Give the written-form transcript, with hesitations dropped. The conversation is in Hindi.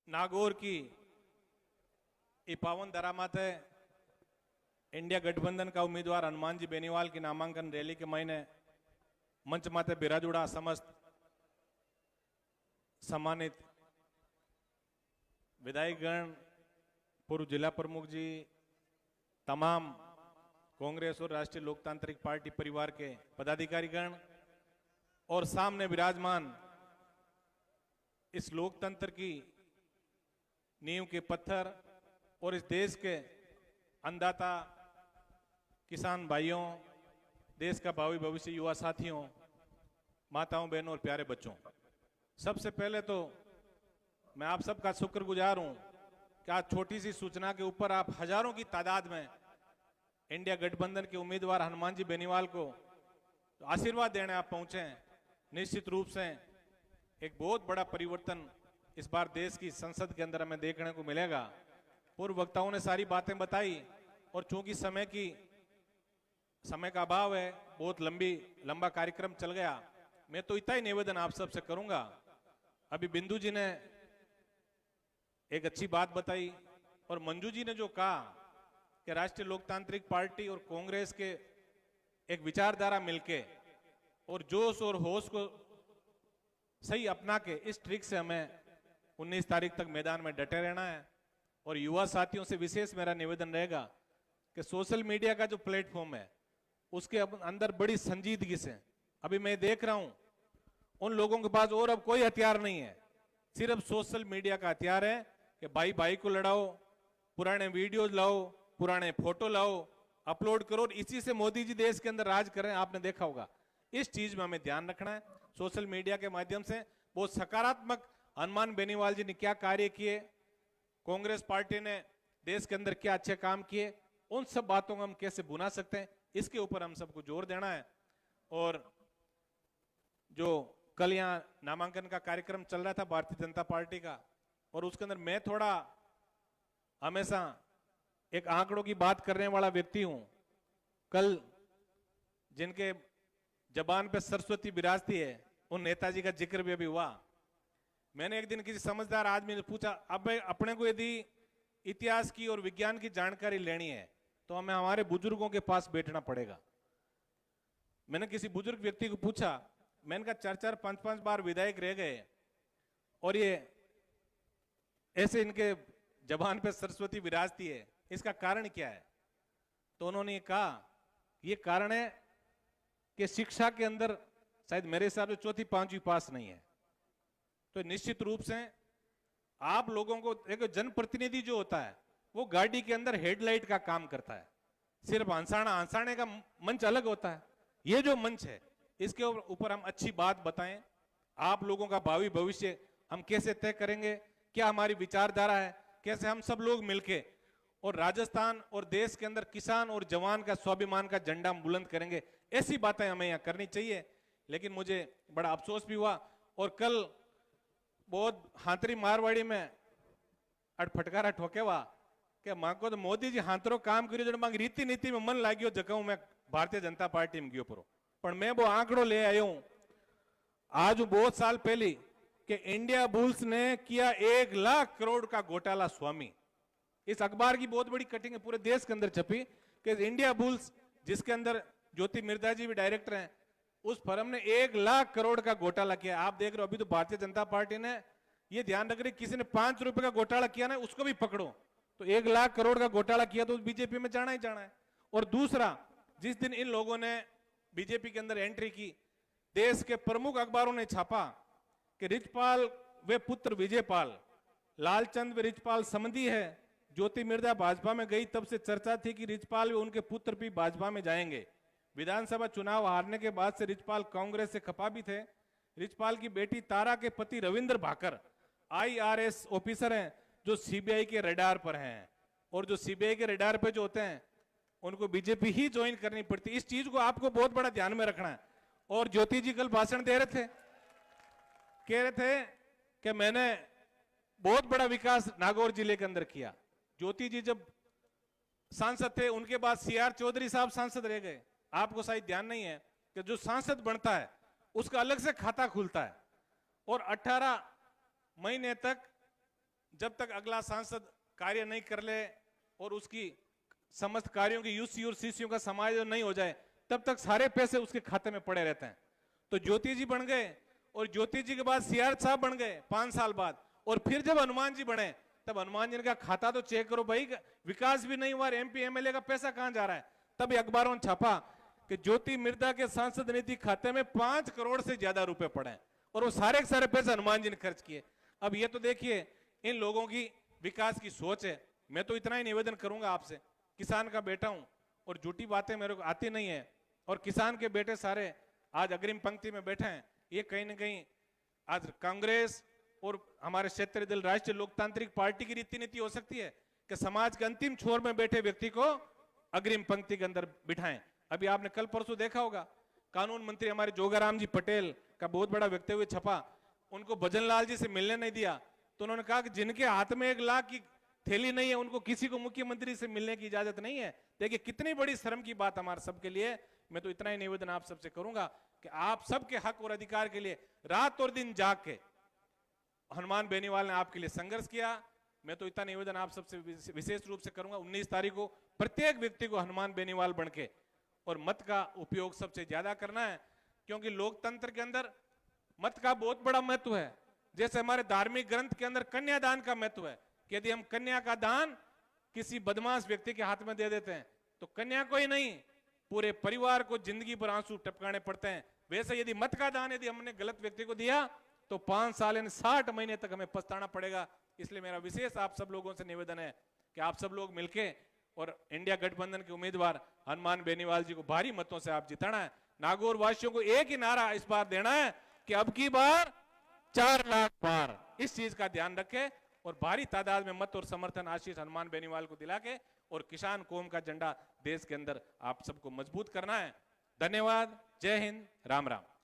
नागौर की ये पावन धरा माथे इंडिया गठबंधन का उम्मीदवार हनुमान जी बेनीवाल की नामांकन रैली के महीने मंच माथे बिराजुड़ा समस्त सम्मानित विधायकगण, पूर्व जिला प्रमुख जी, तमाम कांग्रेस और राष्ट्रीय लोकतांत्रिक पार्टी परिवार के पदाधिकारीगण और सामने विराजमान इस लोकतंत्र की नींव के पत्थर और इस देश के अन्नदाता किसान भाइयों, देश का भावी भविष्य युवा साथियों, माताओं बहनों और प्यारे बच्चों, सबसे पहले तो मैं आप सबका शुक्रगुजार हूं कि आज छोटी सी सूचना के ऊपर आप हजारों की तादाद में इंडिया गठबंधन के उम्मीदवार हनुमान जी बेनीवाल को आशीर्वाद देने आप पहुंचे हैं। निश्चित रूप से एक बहुत बड़ा परिवर्तन इस बार देश की संसद के अंदर हमें देखने को मिलेगा। पूर्व वक्ताओं ने सारी बातें बताई और चूंकि समय का अभाव है, बहुत लंबा कार्यक्रम चल गया, मैं तो इतना ही निवेदन आप सबसे करूंगा। अभी बिंदु जी ने एक अच्छी बात बताई और मंजू जी ने जो कहा कि राष्ट्रीय लोकतांत्रिक पार्टी और कांग्रेस के एक विचारधारा मिलके और जोश और होश को सही अपना के इस ट्रिक से हमें 19 तारीख तक मैदान में डटे रहना है। और युवा साथियों से विशेष मेरा निवेदन रहेगा कि सोशल मीडिया का जो प्लेटफॉर्म है उसके अंदर बड़ी संजीदगी से अभी मैं देख रहा हूं उन लोगों के पास और अब कोई हथियार नहीं है, सिर्फ सोशल मीडिया का हथियार है कि भाई भाई को लड़ाओ, पुराने वीडियोज लाओ, पुराने फोटो लाओ, अपलोड करो और इसी से मोदी जी देश के अंदर राज करें। आपने देखा होगा, इस चीज में हमें ध्यान रखना है। सोशल मीडिया के माध्यम से बहुत सकारात्मक हनुमान बेनीवाल जी ने क्या कार्य किए, कांग्रेस पार्टी ने देश के अंदर क्या अच्छे काम किए, उन सब बातों को हम कैसे भुना सकते हैं, इसके ऊपर हम सबको जोर देना है। और जो कल यहाँ नामांकन का कार्यक्रम चल रहा था भारतीय जनता पार्टी का, और उसके अंदर मैं थोड़ा हमेशा एक आंकड़ों की बात करने वाला व्यक्ति हूं। कल जिनके जबान पे सरस्वती विराजती है उन नेताजी का जिक्र भी अभी हुआ। मैंने एक दिन किसी समझदार आदमी ने पूछा, अब अपने को यदि इतिहास की और विज्ञान की जानकारी लेनी है तो हमें हमारे बुजुर्गों के पास बैठना पड़ेगा। मैंने किसी बुजुर्ग व्यक्ति को पूछा, मैंने कहा 4-4, 5-5 बार विधायक रह गए और ये ऐसे इनके जबान पे सरस्वती विराजती है, इसका कारण क्या है? तो उन्होंने कहा ये कारण है कि शिक्षा के अंदर शायद मेरे हिसाब से 4वीं 5वीं पास नहीं है। तो निश्चित रूप से आप लोगों को एक जनप्रतिनिधि जो होता है वो गाड़ी के अंदर हेडलाइट का काम करता है, सिर्फ हंसाने का मंच अलग होता है। ये जो मंच है इसके ऊपर हम अच्छी बात बताएं, आप लोगों का भावी भविष्य हम कैसे तय करेंगे, क्या हमारी विचारधारा है, कैसे हम सब लोग मिलके और राजस्थान और देश के अंदर किसान और जवान का स्वाभिमान का झंडा हम बुलंद करेंगे, ऐसी बातें हमें यहाँ करनी चाहिए। लेकिन मुझे बड़ा अफसोस भी हुआ और कल बहुत हाथरी मारवाड़ी में फटकारा ठोकेवा कि मां को तो मोदी जी हाथरो काम करियो जो मांग रीति नीति में मन लाग्यो जगह मैं भारतीय जनता पार्टी में गयो परो। पर मैं वो आंकड़ो ले आयो हूं आज बहुत साल पहले कि इंडिया बुल्स ने किया 1 लाख करोड़ का घोटाला स्वामी। इस अखबार की बहुत बड़ी कटिंग है, पूरे देश के अंदर छपी कि इंडिया बुल्स, जिसके अंदर ज्योति मिर्धा जी भी डायरेक्टर हैं, उस फर्म ने 1 लाख करोड़ का घोटाला किया। आप देख रहे हो अभी तो भारतीय जनता पार्टी ने ये ध्यान रख रही, किसी ने 5 रुपए का घोटाला किया ना उसको भी पकड़ो। तो 1 लाख करोड़ का घोटाला किया तो बीजेपी में जाना ही जाना है। और दूसरा, जिस दिन इन लोगों ने बीजेपी के अंदर एंट्री की, देश के प्रमुख अखबारों ने छापा कि रिचपाल वे पुत्र विजयपाल, लालचंद व रिचपाल समधी है। ज्योति मिर्धा भाजपा में गई तब से चर्चा थी कि रिचपाल व उनके पुत्र भी भाजपा में जाएंगे। विधानसभा चुनाव हारने के बाद से रिचपाल कांग्रेस से खपा भी थे। रिचपाल की बेटी तारा के पति रविंद्र भाकर IRS ऑफिसर हैं जो सीबीआई के रडार पर हैं, और जो सीबीआई के रडार पे जो होते हैं उनको बीजेपी ही ज्वाइन करनी पड़ती। इस चीज को आपको बहुत बड़ा ध्यान में रखना है। और ज्योति जी कल भाषण दे रहे थे, कह रहे थे कि मैंने बहुत बड़ा विकास नागौर जिले के अंदर किया। ज्योति जी जब सांसद थे उनके बाद CR चौधरी साहब सांसद रह गए। आपको शायद ध्यान नहीं है कि जो सांसद बनता है उसका अलग से खाता खुलता है और 18 महीने तक जब तक अगला सांसद कार्य नहीं कर ले और उसकी समस्त कार्यों की यूसी और सीसीओ का समायोजन नहीं हो जाए, तब तक सारे पैसे उसके खाते में पड़े रहते हैं। तो ज्योति जी बन गए और ज्योति जी के बाद सीआर साहब बन गए 5 साल बाद, और फिर जब हनुमान जी बने तब हनुमान जी का खाता तो चेक करो भाई, विकास भी नहीं हुआ, एमपी एमएलए का पैसा कहां जा रहा है। तब अखबारों ने छापा कि ज्योति मिर्दा के सांसद निधि खाते में 5 करोड़ से ज्यादा रुपए पड़े और वो सारे के सारे पैसे हनुमान जी ने खर्च किए। अब ये तो देखिए इन लोगों की विकास की सोच है। मैं तो इतना ही निवेदन करूंगा आपसे, किसान का बेटा हूं और झूठी बातें मेरे को आती नहीं है, और किसान के बेटे सारे आज अग्रिम पंक्ति में बैठे हैं। ये कहीं ना कहीं आज कांग्रेस और हमारे क्षेत्रीय दल राष्ट्रीय लोकतांत्रिक पार्टी की रीति नीति हो सकती है कि समाज के अंतिम छोर में बैठे व्यक्ति को अग्रिम पंक्ति के अंदर बिठाएं। अभी आपने कल परसों देखा होगा, कानून मंत्री हमारे जोगाराम जी पटेल का बहुत बड़ा वक्तव्य छपा, उनको भजनलाल जी से मिलने नहीं दिया, तो उन्होंने कहा कि जिनके हाथ में 1 लाख की थैली नहीं है उनको किसी को मुख्यमंत्री से मिलने की इजाजत नहीं है। देखिए कितनी बड़ी शर्म की बात हमारे सबके लिए। मैं तो इतना ही निवेदन आप सबसे करूंगा कि आप सबके हक और अधिकार के लिए रात और दिन जाग के हनुमान बेनीवाल ने आपके लिए संघर्ष किया। मैं तो इतना निवेदन आप सबसे विशेष रूप से करूंगा, 19 तारीख को प्रत्येक व्यक्ति को हनुमान बेनीवाल बनके और मत का उपयोग सबसे ज्यादा करना है, क्योंकि लोकतंत्र के अंदर मत का बहुत बड़ा महत्व है। जैसे हमारे धार्मिक ग्रंथ के अंदर कन्यादान का महत्व है कि यदि हम कन्या का दान किसी बदमाश व्यक्ति के हाथ में दे देते हैं तो कन्या को ही नहीं पूरे परिवार को जिंदगी पर आंसू टपकाने पड़ते हैं। वैसे यदि मत का दान यदि हमने गलत व्यक्ति को दिया तो 5 साल यानी 60 महीने तक हमें पछताना पड़ेगा। इसलिए मेरा विशेष आप सब लोगों से निवेदन है कि आप सब लोग मिलके और इंडिया गठबंधन के उम्मीदवार हनुमान बेनीवाल जी को भारी मतों से आप जिताना है। नागौर वासियों को एक ही नारा इस बार देना है कि अब की बार 4 लाख पार। इस चीज का ध्यान रखें और भारी तादाद में मत और समर्थन आशीष हनुमान बेनीवाल को दिला के और किसान कौम का झंडा देश के अंदर आप सबको मजबूत करना है। धन्यवाद। जय हिंद। राम राम।